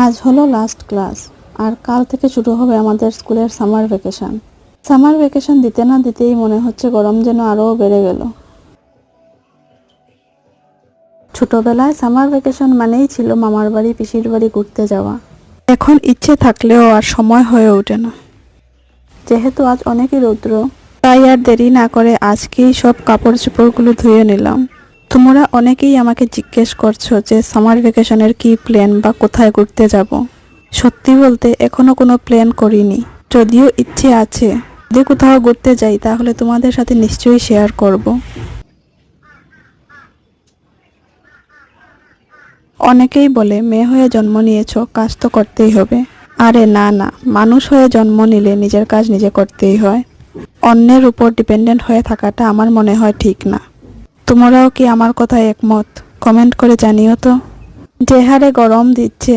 আজ হলো last class, আর কাল থেকে শুরু হবে আমাদের স্কুলের সামার ভ্যাকেশন। সামার ভ্যাকেশন দিতে না দিতেই মনে হচ্ছে গরম যেন আরও বেড়ে গেল। ছোটবেলায় সামার ভ্যাকেশন মানেই ছিল মামার বাড়ি পিসির বাড়ি ঘুরতে যাওয়া। এখন ইচ্ছে থাকলেও আর সময় হয়ে ওঠে না। যেহেতু আজ অনেকই রৌদ্র, তাই আর দেরি না করে আজকেই সব কাপড় চোপড়গুলো ধুয়ে নিলাম। তোমরা অনেকেই আমাকে জিজ্ঞেস করছো যে সামার ভ্যাকেশনের কি প্ল্যান বা কোথায় ঘুরতে যাব। সত্যি বলতে এখনো কোনো প্ল্যান করিনি, যদিও ইচ্ছে আছে। যদি কোথাও ঘুরতে যাই তাহলে তোমাদের সাথে নিশ্চয়ই শেয়ার করব। অনেকেই বলে মেয়ে হয়ে জন্ম নিয়েছো, কাজ তো করতেই হবে। আরে না না, মানুষ হয়ে জন্ম নিলে নিজের কাজ নিজে করতেই হয়। অন্যের উপর ডিপেন্ডেন্ট হয়ে থাকাটা আমার মনে হয় ঠিক না। তোমরাও কি আমার কথায় একমত? কমেন্ট করে জানিও তো। যে হারে গরম দিচ্ছে,